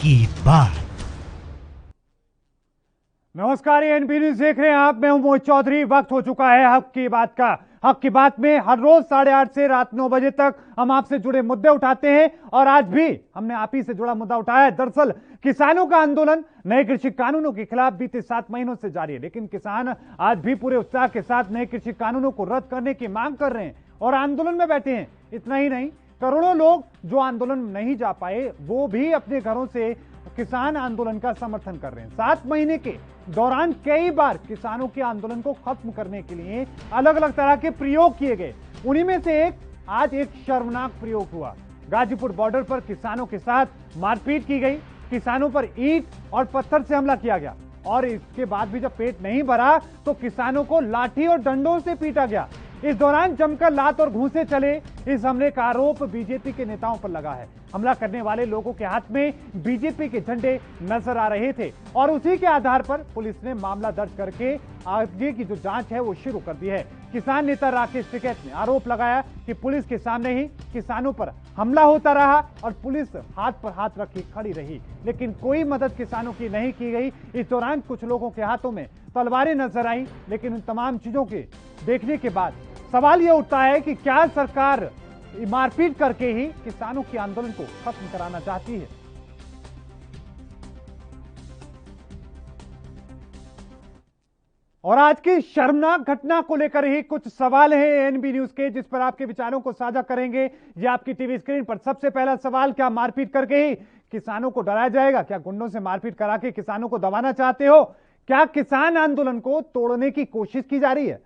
की बात। नमस्कार, ये एनबी न्यूज देख रहे हैं आप। मैं हूं मोहित चौधरी। वक्त हो चुका है हक की बात का। हक की बात में हर रोज 8:30 से रात 9 बजे तक हम आपसे जुड़े मुद्दे उठाते हैं और आज भी हमने आप ही से जुड़ा मुद्दा उठाया है। दरअसल किसानों का आंदोलन नए कृषि कानूनों के खिलाफ बीते 7 महीनों से जारी है, लेकिन किसान आज भी पूरे उत्साह के साथ नए कृषि कानूनों को रद्द करने की मांग कर रहे हैं और आंदोलन में बैठे हैं। इतना ही नहीं, करोड़ों लोग जो आंदोलन में नहीं जा पाए वो भी अपने घरों से किसान आंदोलन का समर्थन कर रहे हैं। 7 महीने के दौरान कई बार किसानों के आंदोलन को खत्म करने के लिए अलग अलग तरह के प्रयोग किए गए। उन्हीं में से आज एक शर्मनाक प्रयोग हुआ। गाजीपुर बॉर्डर पर किसानों के साथ मारपीट की गई, किसानों पर ईंट और पत्थर से हमला किया गया और इसके बाद भी जब पेट नहीं भरा तो किसानों को लाठी और डंडों से पीटा गया। इस दौरान जमकर लात और घूंसे चले। इस हमले का आरोप बीजेपी के नेताओं पर लगा है। हमला करने वाले लोगों के हाथ में बीजेपी के झंडे नजर आ रहे थे और उसी के आधार पर पुलिस ने मामला दर्ज करके आगे की जो जांच है वो शुरू कर दी है। किसान नेता राकेश टिकैत ने आरोप लगाया कि पुलिस के सामने ही किसानों पर हमला होता रहा और पुलिस हाथ पर हाथ रखी खड़ी रही, लेकिन कोई मदद किसानों की नहीं की गई। इस दौरान कुछ लोगों के हाथों में तलवारें नजर आई, लेकिन उन तमाम चीजों के देखने के बाद सवाल यह उठता है कि क्या सरकार मारपीट करके ही किसानों के आंदोलन को खत्म कराना चाहती है। और आज की शर्मनाक घटना को लेकर ही कुछ सवाल हैं एनबी न्यूज के, जिस पर आपके विचारों को साझा करेंगे। ये आपकी टीवी स्क्रीन पर सबसे पहला सवाल, क्या मारपीट करके ही किसानों को डराया जाएगा? क्या गुंडों से मारपीट करा के किसानों को दबाना चाहते हो? क्या किसान आंदोलन को तोड़ने की कोशिश की जा रही है?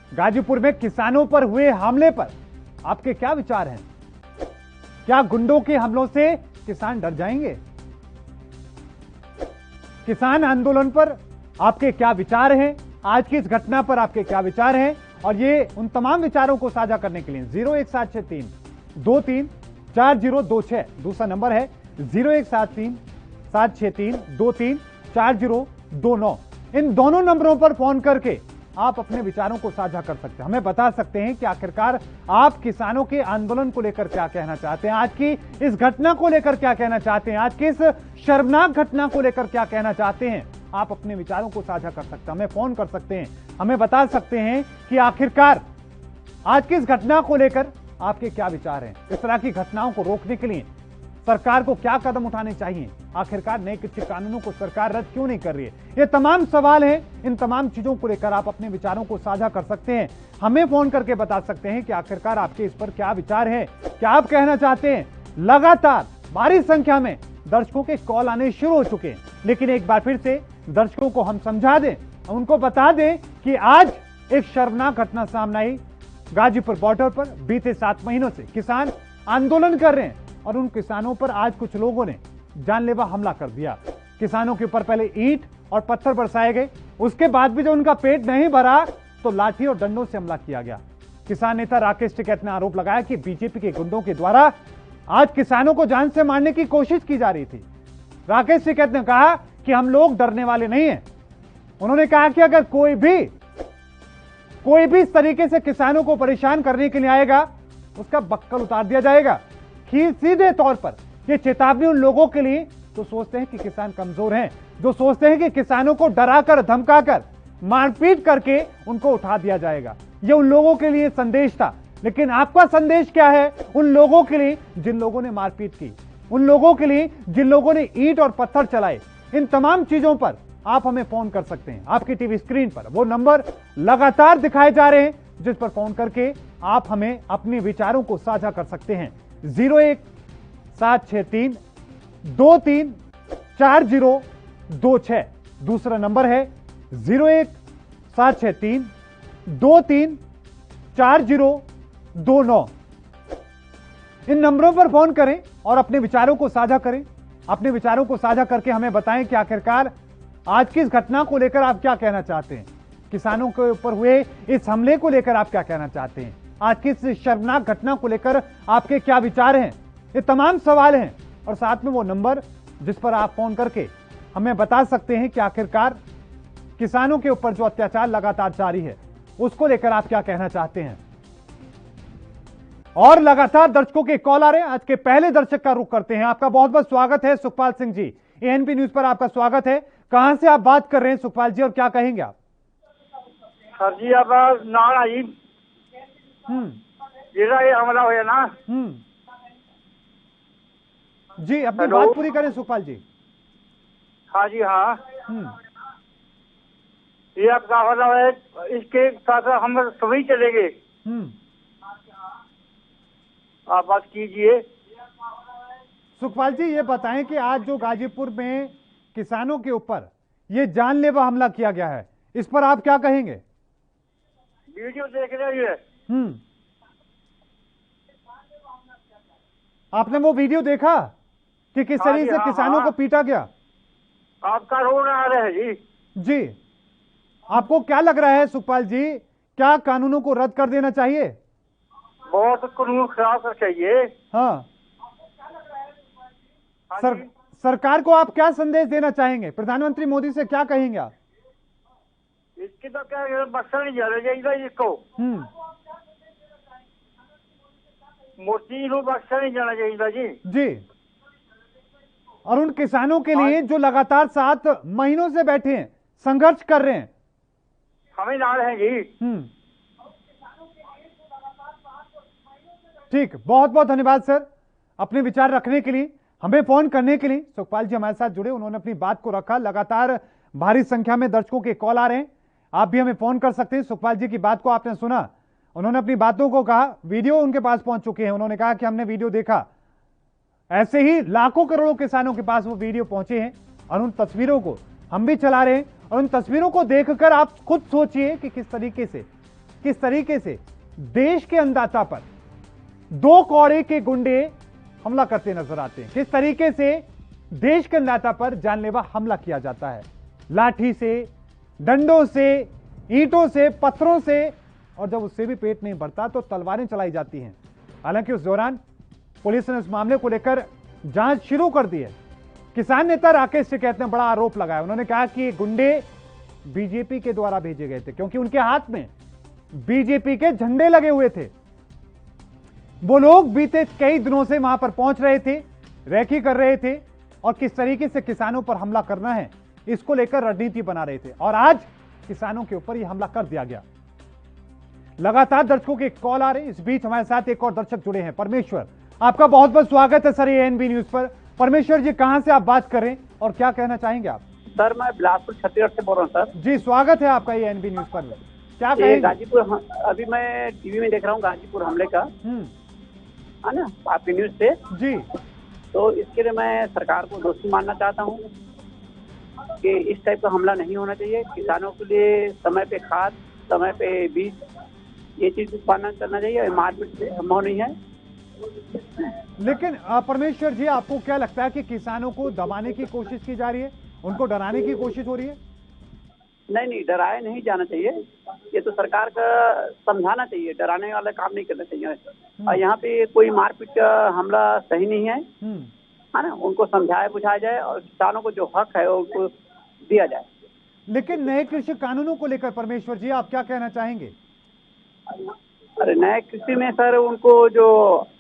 गाजीपुर में किसानों पर हुए हमले पर आपके क्या विचार हैं? क्या गुंडों के हमलों से किसान डर जाएंगे? किसान आंदोलन पर आपके क्या विचार हैं? आज की इस घटना पर आपके क्या विचार हैं? और ये उन तमाम विचारों को साझा करने के लिए 01763 23 4026 दूसरा नंबर है, 0173763 23 4029। इन दोनों नंबरों पर फोन करके आप अपने विचारों को साझा कर सकते हैं। हमें बता सकते हैं कि आखिरकार आप किसानों के आंदोलन को लेकर क्या कहना चाहते हैं, आज की इस घटना को लेकर क्या कहना चाहते हैं, आज की इस शर्मनाक घटना को लेकर क्या कहना चाहते हैं। आप अपने विचारों को साझा कर सकते हैं, हमें फोन कर सकते हैं, हमें बता सकते हैं कि आखिरकार आज की इस घटना को लेकर आपके क्या विचार हैं। इस तरह की घटनाओं को रोकने के लिए सरकार को क्या कदम उठाने चाहिए? आखिरकार नए कृषि कानूनों को सरकार रद्द क्यों नहीं कर रही है? ये तमाम सवाल हैं। इन तमाम चीजों को लेकर आप अपने विचारों को साझा कर सकते हैं, हमें फोन करके बता सकते हैं कि आखिरकार आपके इस पर क्या विचार है, क्या आप कहना चाहते हैं। लगातार भारी संख्या में दर्शकों के कॉल आने शुरू हो चुके हैं, लेकिन एक बार फिर से दर्शकों को हम समझा दें, उनको बता दें कि आज एक शर्मनाक घटना सामने आई। गाजीपुर बॉर्डर पर बीते 7 महीनों से किसान आंदोलन कर रहे हैं और उन किसानों पर आज कुछ लोगों ने जानलेवा हमला कर दिया। किसानों के ऊपर पहले ईंट और पत्थर बरसाए गए, उसके बाद भी जब उनका पेट नहीं भरा तो लाठी और डंडों से हमला किया गया। किसान नेता राकेश टिकैत ने आरोप लगाया कि बीजेपी के गुंडों के द्वारा आज किसानों को जान से मारने की कोशिश की जा रही थी। राकेश टिकैत ने कहा कि हम लोग डरने वाले नहीं हैं। उन्होंने कहा कि अगर कोई भी इस तरीके से किसानों को परेशान करने के लिए आएगा उसका बक्कल उतार दिया जाएगा। सीधे तौर पर यह चेतावनी उन लोगों के लिए जो सोचते हैं कि किसान कमजोर हैं, जो सोचते हैं कि किसानों को डराकर धमकाकर मारपीट करके उनको उठा दिया जाएगा। यह उन लोगों के लिए संदेश था। लेकिन आपका संदेश क्या है उन लोगों के लिए जिन लोगों ने मारपीट की, उन लोगों के लिए जिन लोगों ने ईंट और पत्थर चलाए? इन तमाम चीजों पर आप हमें फोन कर सकते हैं। आपकी टीवी स्क्रीन पर वो नंबर लगातार दिखाए जा रहे हैं जिस पर फोन करके आप हमें अपने विचारों को साझा कर सकते हैं। 01763 23 4026 दूसरा नंबर है, 01763 23 4029। इन नंबरों पर फोन करें और अपने विचारों को साझा करें। अपने विचारों को साझा करके हमें बताएं कि आखिरकार आज की इस घटना को लेकर आप क्या कहना चाहते हैं, किसानों के ऊपर हुए इस हमले को लेकर आप क्या कहना चाहते हैं, आज की इस शर्मनाक घटना को लेकर आपके क्या विचार हैं। ये तमाम सवाल हैं और साथ में वो नंबर जिस पर आप फोन करके हमें बता सकते हैं कि आखिरकार किसानों के ऊपर जो अत्याचार लगातार जारी है उसको लेकर आप क्या कहना चाहते हैं। और लगातार दर्शकों के कॉल आ रहे हैं। आज के पहले दर्शक का रुख करते हैं। आपका बहुत बहुत स्वागत है सुखपाल सिंह जी, एएनपी न्यूज पर आपका स्वागत है। कहां से आप बात कर रहे हैं सुखपाल जी और क्या कहेंगे आप? सर जी आप नाना जी जिला ये हमला हुआ ना। जी अपनी हेलो। बात पूरी करें सुखपाल जी। हाँ जी हाँ। ये आपका हमला है, इसके साथ हम सभी चलेंगे। आप बात कीजिए। सुखपाल जी ये बताएं कि आज जो गाजीपुर में किसानों के ऊपर ये जानलेवा हमला किया गया है, इस पर आप क्या कहेंगे? वीडियो देख रहे हैं। आपने वो वीडियो देखा कि किस तरीके से किसानों को पीटा गया? आपका रोड आ रहा है जी। जी आपको क्या लग रहा है सुखपाल जी, क्या कानूनों को रद्द कर देना चाहिए? बहुत कानून खराब चाहिए। हाँ सरकार को आप क्या संदेश देना चाहेंगे? प्रधानमंत्री मोदी से क्या कहेंगे आप? इसकी तो क्या बख्शा नहीं जाना चाहिए इसको। मोदी को बख्शा नहीं जाना चाहिए जी। और उन किसानों के लिए जो लगातार 7 महीनों से बैठे हैं, संघर्ष कर रहे हैं, हमें नाल है जी। ठीक, बहुत बहुत धन्यवाद सर अपने विचार रखने के लिए, हमें फोन करने के लिए। सुखपाल जी हमारे साथ जुड़े, उन्होंने अपनी बात को रखा। लगातार भारी संख्या में दर्शकों के कॉल आ रहे हैं, आप भी हमें फोन कर सकते हैं। सुखपाल जी की बात को आपने सुना, उन्होंने अपनी बातों को कहा, वीडियो उनके पास पहुंच चुके हैं। उन्होंने कहा कि हमने वीडियो देखा। ऐसे ही लाखों करोड़ों किसानों के पास वो वीडियो पहुंचे हैं और उन तस्वीरों को हम भी चला रहे हैं। और उन तस्वीरों को देखकर आप खुद सोचिए कि किस तरीके से देश के अन्नदाता पर 2 कौड़े के गुंडे हमला करते नजर आते हैं। किस तरीके से देश के अन्नदाता पर जानलेवा हमला किया जाता है, लाठी से, डंडों से, ईंटों से, पत्थरों से, और जब उससे भी पेट नहीं भरता तो तलवारें चलाई जाती हैं। हालांकि उस दौरान पुलिस ने इस मामले को लेकर जांच शुरू कर दी है। किसान नेता राकेश टिकैत ने बड़ा आरोप लगाया। उन्होंने कहा कि ये गुंडे बीजेपी के द्वारा भेजे गए थे, क्योंकि उनके हाथ में बीजेपी के झंडे लगे हुए थे। वो लोग बीते कई दिनों से वहां पर पहुंच रहे थे, रेकी कर रहे थे और किस तरीके से किसानों पर हमला करना है इसको लेकर रणनीति बना रहे थे। और आज किसानों के ऊपर यह हमला कर दिया गया। लगातार दर्शकों के कॉल आ रहे हैं। इस बीच हमारे साथ एक और दर्शक जुड़े हैं, परमेश्वर। आपका बहुत बहुत स्वागत है सर एएनबी न्यूज पर। परमेश्वर जी कहां से आप बात कर रहे हैं और क्या कहना चाहेंगे आप? सर मैं बिलासपुर छत्तीसगढ़ से बोल रहा हूँ सर। जी स्वागत है आपका एएनबी न्यूज पर। क्या कहेंगे? गाजीपुर अभी मैं टीवी में देख रहा हूँ गाजीपुर हमले का, है ना, आपकी न्यूज से जी। तो इसके लिए मैं सरकार को दोषी मानना चाहता हूँ कि इस टाइप का हमला नहीं होना चाहिए। किसानों के लिए समय पे खाद, समय पे बीज, ये चीज उत्पादन करना चाहिए। मारपीट से संभव नहीं है। लेकिन परमेश्वर जी आपको क्या लगता है कि किसानों को दबाने की कोशिश की जा रही है, उनको डराने की कोशिश हो रही है? नहीं, डराया नहीं जाना चाहिए। ये तो सरकार का समझाना चाहिए, डराने वाला काम नहीं करना चाहिए। और यहाँ पे कोई मारपीट का हमला सही नहीं है, है ना। उनको समझाया बुझाया जाए और किसानों को जो हक है उनको दिया जाए। लेकिन नए कृषि कानूनों को लेकर परमेश्वर जी आप क्या कहना चाहेंगे? अरे नए कृषि में सर उनको जो,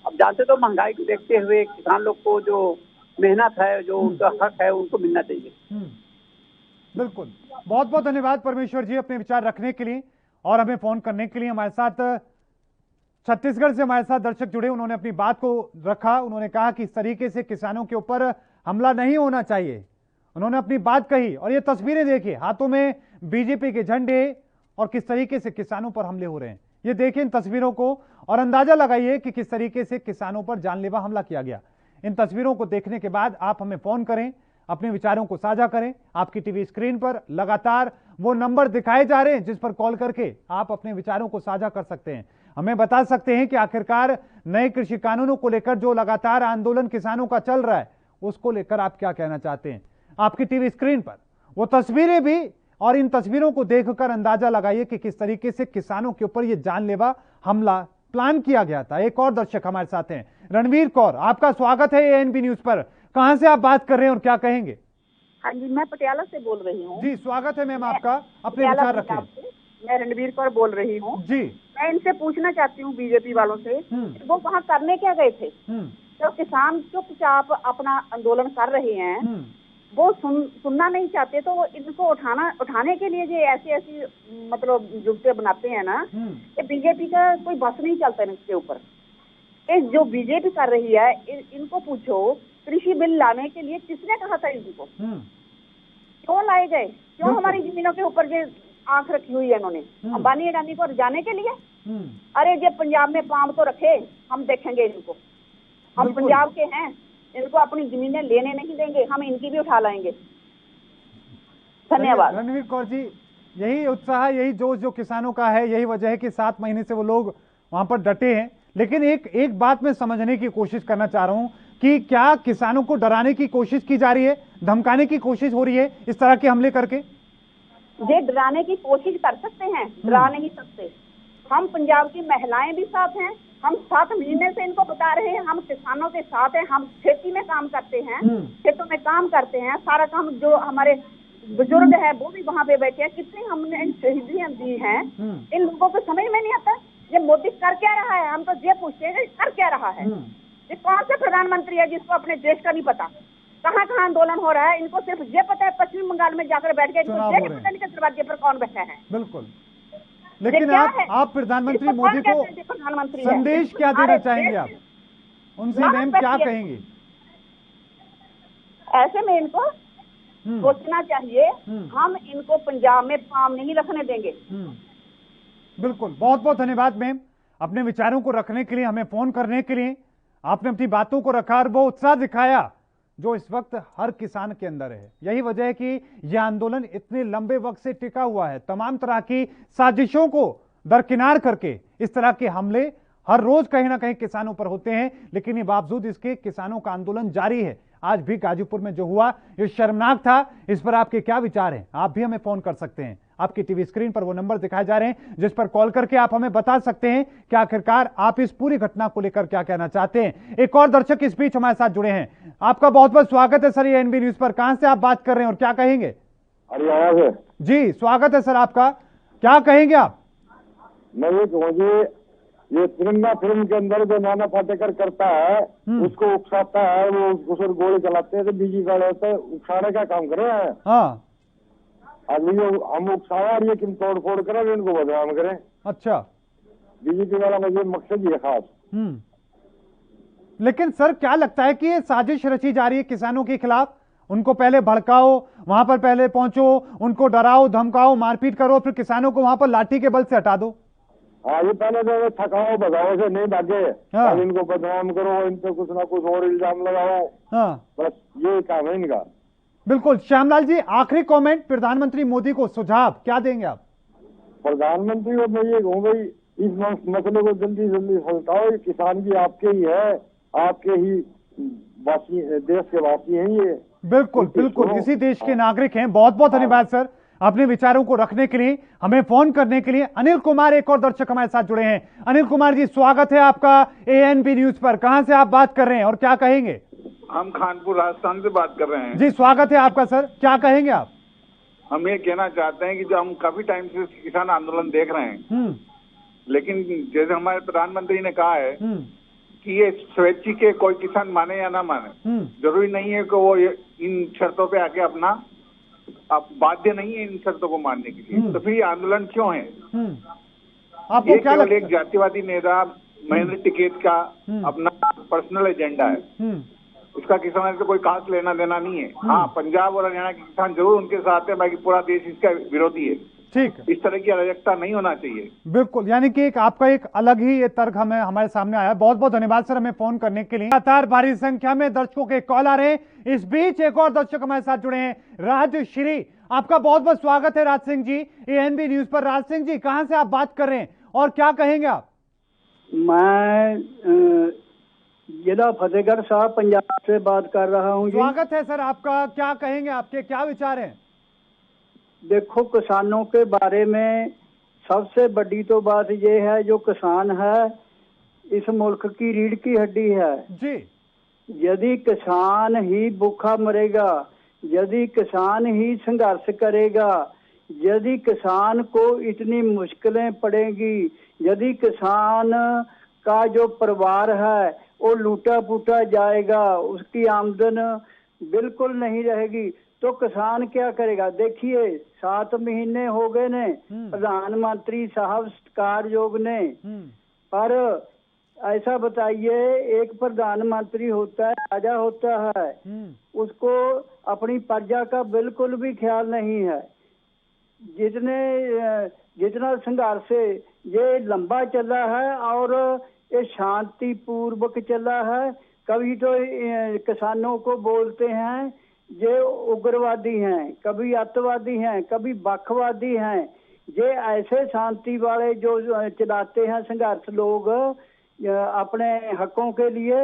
अब जानते तो महंगाई को देखते हुए किसान लोग को जो मेहनत है, जो उनका हक है, उनको मिलना चाहिए। बिल्कुल, बहुत बहुत धन्यवाद परमेश्वर जी अपने विचार रखने के लिए और हमें फोन करने के लिए। हमारे साथ छत्तीसगढ़ से हमारे साथ दर्शक जुड़े, उन्होंने अपनी बात को रखा। उन्होंने कहा कि इस तरीके से किसानों के ऊपर हमला नहीं होना चाहिए। उन्होंने अपनी बात कही और ये तस्वीरें देखिए, हाथों में बीजेपी के झंडे और किस तरीके से किसानों पर हमले हो रहे हैं। ये देखिए इन तस्वीरों को और अंदाजा लगाइए कि किस तरीके से किसानों पर जानलेवा हमला किया गया। इन तस्वीरों को देखने के बाद आप हमें फोन करें, अपने विचारों को साझा करें। आपकी टीवी स्क्रीन पर लगातार वो नंबर दिखाए जा रहे हैं जिस पर कॉल करके आप अपने विचारों को साझा कर सकते हैं, हमें बता सकते हैं कि आखिरकार नए कृषि कानूनों को लेकर जो लगातार आंदोलन किसानों का चल रहा है उसको लेकर आप क्या कहना चाहते हैं। आपकी टीवी स्क्रीन पर वो तस्वीरें भी और इन तस्वीरों को देखकर अंदाजा लगाइए कि किस तरीके से किसानों के ऊपर यह जानलेवा हमला प्लान किया गया था। एक और दर्शक हमारे साथ हैं, रणवीर कौर, आपका स्वागत है एएनबी न्यूज पर। कहां से आप बात कर रहे हैं और क्या कहेंगे? हाँ जी, मैं पटियाला से बोल रही हूँ। जी स्वागत है मैम आपका, अपने विचार रखें। मैं रणवीर कौर बोल रही हूँ जी। मैं इनसे पूछना चाहती हूँ बीजेपी वालों से, वो वहाँ करने क्या गए थे? तो किसान चुपचाप अपना आंदोलन कर रहे हैं, वो सुनना नहीं चाहते, तो वो इनको उठाने के लिए जो ऐसी मतलब जुगते बनाते हैं ना, ये बीजेपी का कोई बस नहीं चलता इसके ऊपर। जो बीजेपी कर रही है, इनको पूछो कृषि बिल लाने के लिए किसने कहा था इनको? क्यों लाए गए? क्यों हमारी जमीनों के ऊपर जो आंख रखी हुई है इन्होंने अंबानी अडानी को जाने के लिए? अरे जब पंजाब में पाम तो रखे, हम देखेंगे इनको, हम पंजाब के हैं, इनको अपनी जमीनें लेने नहीं देंगे, हम इनकी भी उठा लाएंगे। धन्यवाद। रणवीर कौर जी, यही उत्साह, यही जोश जो किसानों का है, यही वजह है कि 7 महीने से वो लोग वहां पर डटे हैं। लेकिन एक बात मैं समझने की कोशिश करना चाह रहा हूं कि क्या किसानों को डराने की कोशिश की जा रही है, धमकाने की कोशिश हो रही है इस तरह के हमले करके? ये डराने की कोशिश कर सकते हैं, डरा नहीं सकते। हम पंजाब की महिलाएं भी साथ हैं, हम 7 महीने से इनको बता रहे हैं, हम किसानों के साथ हैं, हम खेती में काम करते हैं, खेतों में काम करते हैं, सारा काम जो हमारे बुजुर्ग है वो भी वहाँ पे बैठे हैं, कितनी हमने शहीदियां दी हैं। इन लोगों को समझ में नहीं आता ये मोदी कर क्या रहा है। हम तो ये पूछते हैं कर क्या रहा है, ये कौन सा प्रधानमंत्री है जिसको अपने देश का नहीं पता, कहाँ कहाँ आंदोलन हो रहा है। इनको सिर्फ ये पता है पश्चिम बंगाल में जाकर बैठ गए, इनको ये नहीं पता कि दरवाजे पर कौन बैठा है। बिल्कुल, लेकिन आप प्रधानमंत्री मोदी को संदेश क्या देना चाहेंगे? आप उनसे मैम क्या कहेंगे? ऐसे में इनको सोचना चाहिए, हम इनको पंजाब में पाम नहीं रखने देंगे। बिल्कुल, बहुत बहुत धन्यवाद मैम अपने विचारों को रखने के लिए, हमें फोन करने के लिए। आपने अपनी बातों को रखा और वो उत्साह दिखाया जो इस वक्त हर किसान के अंदर है। यही वजह है कि यह आंदोलन इतने लंबे वक्त से टिका हुआ है। तमाम तरह की साजिशों को दरकिनार करके इस तरह के हमले हर रोज कहीं ना कहीं किसानों पर होते हैं, लेकिन ये बावजूद इसके किसानों का आंदोलन जारी है। आज भी गाजीपुर में जो हुआ ये शर्मनाक था। इस पर आपके क्या विचार हैं? आप भी हमें फोन कर सकते हैं। आपकी टीवी स्क्रीन पर वो नंबर दिखाए जा रहे हैं जिस पर कॉल करके आप हमें बता सकते हैं कि आखिरकार आप इस पूरी घटना को लेकर क्या कहना चाहते हैं। एक और दर्शक इस बीच हमारे साथ जुड़े हैं। आपका बहुत बहुत स्वागत है सर ये एनबी न्यूज पर। कहां से आप बात कर रहे हैं और क्या कहेंगे? हरियाणा से। जी स्वागत है सर आपका, क्या कहेंगे आप? मैं ये कहूँगी, ये तिरंगा फिल्म के अंदर जो नाना पाटेकर करता है उसको उकसाता है, वो उसको गोली चलाते हैं तो बीजी वाले होते हैं, उकसाने का काम कर रहे हैं। हाँ, अभी हम उकसाया और ये किम तोड़ फोड़ करें, इनको बदनाम करें। अच्छा, बीजेपी वाला मुझे मकसद ये खास। लेकिन सर क्या लगता है कि ये साजिश रची जा रही है किसानों के खिलाफ? उनको पहले भड़काओ, वहां पर पहले पहुंचो, उनको डराओ धमकाओ, मारपीट करो, फिर किसानों को वहां पर लाठी के बल से हटा दो। हाँ, ये पहले तो थकाओ भगाओ से नहीं भागे। हाँ। इनको बदनाम करो, इन पे कुछ ना कुछ और इल्जाम लगाओ। हाँ। बस ये काम है इनका। बिल्कुल। श्यामलाल जी आखिरी कमेंट, प्रधानमंत्री मोदी को सुझाव क्या देंगे आप? प्रधानमंत्री को मैं ये कहूँ भाई, इस मसले को जल्दी जल्दी सुलझाओ। ये किसान भी आपके ही है, आपके ही वासी, देश के वासी हैं ये। बिल्कुल बिल्कुल, इसी देश के नागरिक हैं। बहुत बहुत धन्यवाद सर अपने विचारों को रखने के लिए, हमें फोन करने के लिए। अनिल कुमार एक और दर्शक हमारे साथ जुड़े हैं। अनिल कुमार जी स्वागत है आपका एएनबी न्यूज पर। कहां से आप बात कर रहे हैं और क्या कहेंगे? हम खानपुर राजस्थान से बात कर रहे हैं। जी स्वागत है आपका सर, क्या कहेंगे आप? हम ये कहना चाहते हैं कि जो हम काफी टाइम से किसान आंदोलन देख रहे हैं, लेकिन जैसे हमारे प्रधानमंत्री ने कहा है कि ये स्वैच्छिक के कोई किसान माने या ना माने, जरूरी नहीं है कि वो इन शर्तों पे आके अपना आप बाध्य नहीं है इन शर्तों को मानने के लिए। तो फिर ये आंदोलन क्यों है? आपको क्या लगता है? एक जातिवादी नेता महेंद्र टिकैत का अपना पर्सनल एजेंडा है, उसका किसानों से कोई खास लेना देना नहीं है। हाँ, पंजाब और हरियाणा के किसान जरूर उनके साथ है, बाकी पूरा देश इसका विरोधी है। ठीक, इस तरह की अराजकता नहीं होना चाहिए। बिल्कुल, यानी कि आपका एक अलग ही ये तर्क हमारे सामने आया। बहुत बहुत धन्यवाद सर हमें फोन करने के लिए। लगातार भारी संख्या में दर्शकों के कॉल आ रहे हैं। इस बीच एक और दर्शक हमारे साथ जुड़े हैं, राजश्री। आपका बहुत बहुत स्वागत है राज सिंह जी एएनबी न्यूज पर। राज सिंह जी कहां से आप बात कर रहे हैं और क्या कहेंगे आप? मैं जिला फतेहगढ़ साहब पंजाब से बात कर रहा हूं। स्वागत है सर आपका, क्या कहेंगे, आपके क्या विचार हैं? देखो, किसानों के बारे में सबसे बड़ी तो बात यह है, जो किसान है इस मुल्क की रीढ़ की हड्डी है जी। यदि किसान ही भूखा मरेगा, यदि किसान ही संघर्ष करेगा, यदि किसान को इतनी मुश्किलें पड़ेगी, यदि किसान का जो परिवार है वो लूटा पुटा जाएगा, उसकी आमदन बिल्कुल नहीं रहेगी, तो किसान क्या करेगा? देखिए 7 महीने हो गए ने प्रधानमंत्री साहब कार्य ने, पर ऐसा बताइए, एक प्रधानमंत्री होता है, राजा होता है, उसको अपनी प्रजा का बिल्कुल भी ख्याल नहीं है। जितना संघर्ष ये लंबा चला है और ये शांति पूर्वक चला है। कभी तो किसानों को बोलते हैं ये उग्रवादी हैं, कभी अतवादी हैं, कभी बखवादी हैं। ये ऐसे शांति वाले जो चलाते हैं संघर्ष लोग अपने हकों के लिए,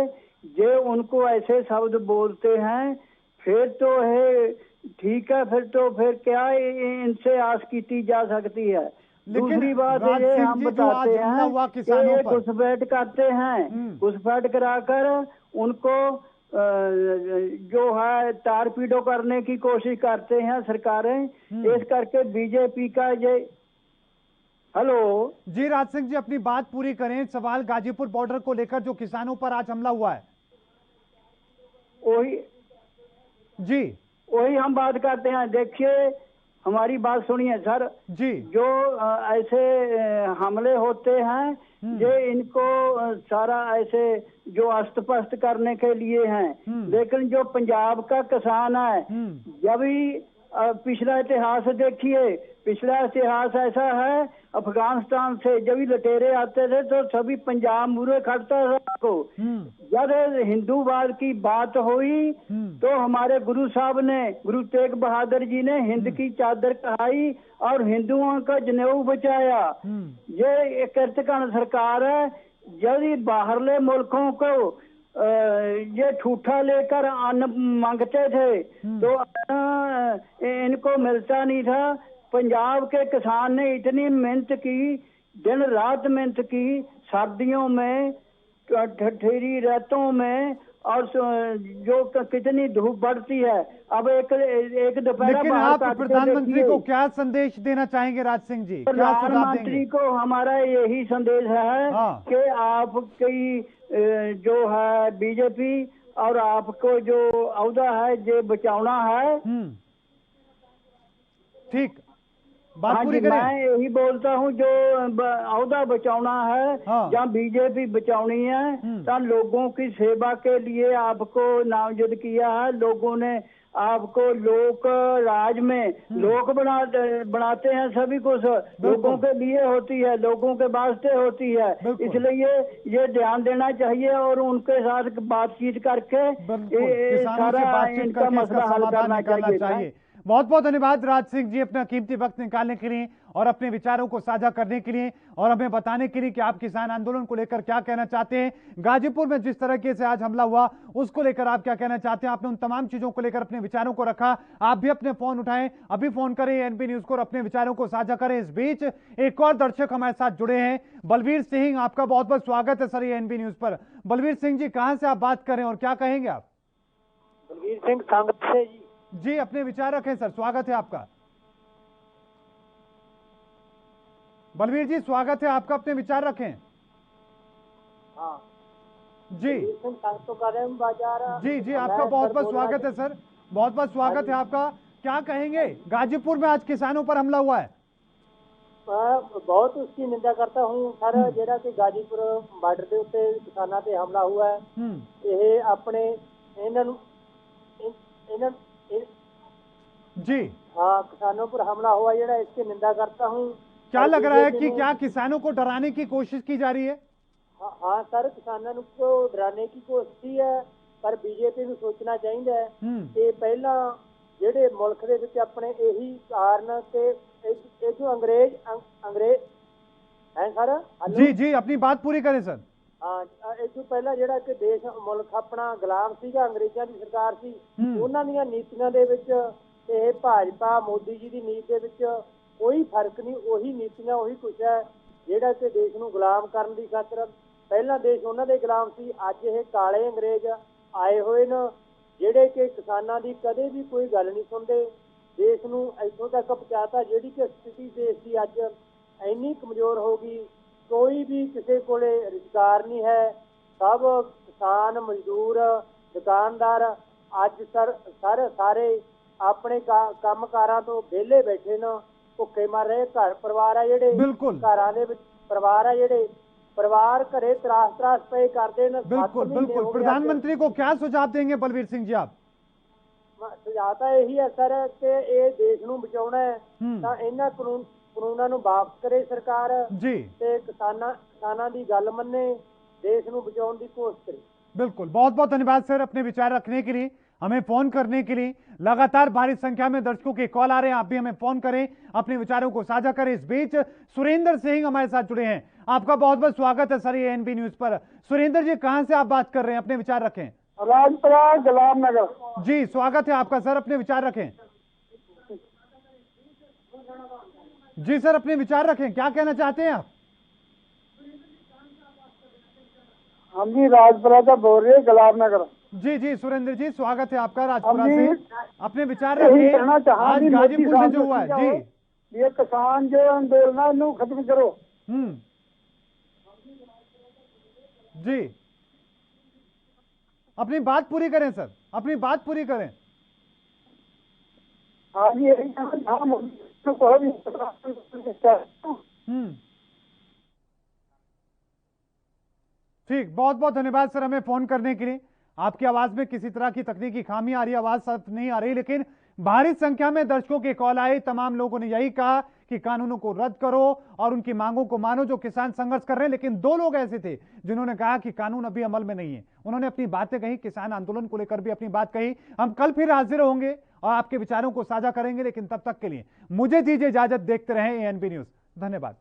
ये उनको ऐसे शब्द बोलते हैं, फिर तो है ठीक है, फिर क्या इनसे आस की जा सकती है। दूसरी बात ये हम बताते हैं कि ये घुसपैठ करते हैं, घुसपैठ कराकर उनको जो है तार पीड़ो करने की कोशिश करते हैं सरकारें। इस करके बीजेपी का ये हेलो जी राज सिंह जी अपनी बात पूरी करें। सवाल गाजीपुर बॉर्डर को लेकर जो किसानों पर आज हमला हुआ है, वही हम बात करते हैं। देखिए हमारी बात सुनिए सर जी, जो ऐसे हमले होते हैं ये इनको सारा ऐसे जो अस्त-व्यस्त करने के लिए हैं। लेकिन जो पंजाब का किसान है, जब ही पिछला इतिहास देखिए, पिछला इतिहास ऐसा है, अफगानिस्तान से जब भी लुटेरे आते थे तो सभी पंजाब मुरे खड़ता था को। जब हिंदूवाद की बात हुई तो हमारे गुरु साहब ने, गुरु तेग बहादुर जी ने हिंद की चादर कहाई और हिंदुओं का जनेऊ बचाया। ये कृतघ्न सरकार है। यदि बाहरले मुल्कों को ये ठूठा लेकर अन्न मांगते थे तो इनको मिलता नहीं था। पंजाब के किसान ने इतनी मेहनत की, दिन रात मेहनत की, सर्दियों में, ठंडी रातों में, और जो कितनी धूप बढ़ती है। अब एक दोपहर लेकिन आप प्रधानमंत्री को क्या संदेश देना चाहेंगे राज सिंह जी? प्रधानमंत्री को हमारा यही संदेश है कि आपकी जो है बीजेपी और आपको जो औहदा है ये बचाना है। ठीक, बात पूरी करें। मैं यही बोलता हूँ जो औहदा बचाना है, जहाँ बीजेपी बचानी है, तो लोगों की सेवा के लिए आपको नामजद किया है। लोगों ने आपको लोक राज में लोक बनाते हैं, सभी कुछ लोगों के लिए होती है, लोगों के वास्ते होती है। इसलिए ये ध्यान देना चाहिए और उनके साथ बातचीत करके सारा इनका मसला हल करना चाहिए। बहुत बहुत धन्यवाद राज सिंह जी अपना कीमती वक्त निकालने के लिए और अपने विचारों को साझा करने के लिए और हमें बताने के लिए कि आप किसान आंदोलन को लेकर क्या कहना चाहते हैं। गाजीपुर में जिस तरीके से आज हमला हुआ उसको लेकर आप क्या कहना चाहते हैं? आपने उन तमाम चीजों को लेकर अपने विचारों को रखा। आप भी अपने फोन उठाएं, अभी फोन करें एनबी न्यूज को और अपने विचारों को साझा करें। इस बीच एक और दर्शक हमारे साथ जुड़े हैं, बलवीर सिंह, आपका बहुत बहुत स्वागत है सर ये एनबी न्यूज पर। बलवीर सिंह जी कहां से आप बात करें और क्या कहेंगे आप? बलवीर सिंह संगत से जी, अपने विचार रखें सर, स्वागत है आपका। बलवीर जी स्वागत है आपका, अपने विचार रखें। हाँ जी जी, आपका बहुत बहुत स्वागत है सर, बहुत बहुत स्वागत है आपका। क्या कहेंगे, गाजीपुर में आज किसानों पर हमला हुआ है? बहुत उसकी निंदा करता हूँ सर, जेड़ा कि गाजीपुर बार्डर के उत्ते किसानों पे हमला हुआ है। ये अपने जी हाँ किसानों पर हमला हुआ जेड़ा, इसकी निंदा करता हूँ। क्या लग रहा है कि क्या किसानों को डराने की कोशिश की जा रही है? हाँ सर, किसानों को डराने की कोशिश है, पर बीजेपी को सोचना चाहिए कि पहला जेडे मुल्क दे विच अपने यही कारण के जो अंग्रेज है सर। जी जी, अपनी बात पूरी करें सर। हाँ, इस तो पहला जेड़ा कि देश मुल्क अपना गुलाम सीगा, अंग्रेजां दी सरकार सी, उन्हां दीयां नीतियां दे विच ते भाजपा मोदी जी की नीति के कोई फर्क नहीं। वही नीतियां वही कुछ है जेड़ा कि देश को गुलाम करने की खातर पहला देश उन्होंने गुलाम सी। अज ये काले अंग्रेज आए हुए न जेड़े कि किसानों की कदे भी कोई गल नहीं सुनते, देश को इतों तक पहुँचाता। जी कि स्थिति देश की अज इन्नी कमजोर हो गई कोई भी किसी को रोजगार नहीं है। सब किसान, मजदूर, दुकानदार अज सारे अपने काम कारां तो विहले बैठे न, भुखे मर रहे। घर परिवार है जेडे, घरां दे विच परिवार है जेडे, परिवार घरे त्रास पे करते न। बिल्कुल बिल्कुल। प्रधानमंत्री को क्या सुझाव देंगे बलवीर सिंह जी आप? सुझाव तो यही है सर कि ये देश नूं बचाउणा है तां इन्हां कानूनां नूं वापस करे सरकार जी, ते किसानां दी गल मन्ने, देश नूं बचाउण दी कोशिश करे। बिल्कुल। बहुत बहुत धन्यवाद सर अपने विचार रखने के लिए, हमें फोन करने के लिए। लगातार भारी संख्या में दर्शकों के कॉल आ रहे हैं, आप भी हमें फोन करें, अपने विचारों को साझा करें। इस बीच सुरेंद्र सिंह हमारे साथ जुड़े हैं, आपका बहुत बहुत स्वागत है सर ये एएनबी न्यूज पर। सुरेंद्र जी, कहां से आप बात कर रहे हैं? अपने विचार रखें। राजपुरा गुलाम नगर। जी, स्वागत है आपका सर, अपने विचार रखें। जी सर, अपने विचार रखें, क्या कहना चाहते हैं आप? हम जी राजपुरा से बोल रहे हैं, गुलाम नगर। जी जी सुरेंद्र जी, स्वागत है आपका राजपुरा से, अपने विचार रखें। आज गाजीपुर में जो हुआ है जी, ये किसान जो आंदोलन है इन्हें खत्म करो। जी, अपनी बात पूरी करें सर, अपनी बात पूरी करें। हाँ जी, ठीक, बहुत बहुत धन्यवाद सर हमें फोन करने के लिए। आपकी आवाज में किसी तरह की तकनीकी खामी आ रही है, आवाज साफ नहीं आ रही, लेकिन भारी संख्या में दर्शकों के कॉल आए। तमाम लोगों ने यही कहा कि कानूनों को रद्द करो और उनकी मांगों को मानो जो किसान संघर्ष कर रहे हैं। लेकिन दो लोग ऐसे थे जिन्होंने कहा कि कानून अभी अमल में नहीं है, उन्होंने अपनी बातें कही, किसान आंदोलन को लेकर भी अपनी बात कही। हम कल फिर हाजिर होंगे और आपके विचारों को साझा करेंगे, लेकिन तब तक के लिए मुझे दीजिए इजाजत। देखते रहें एएनबी न्यूज। धन्यवाद।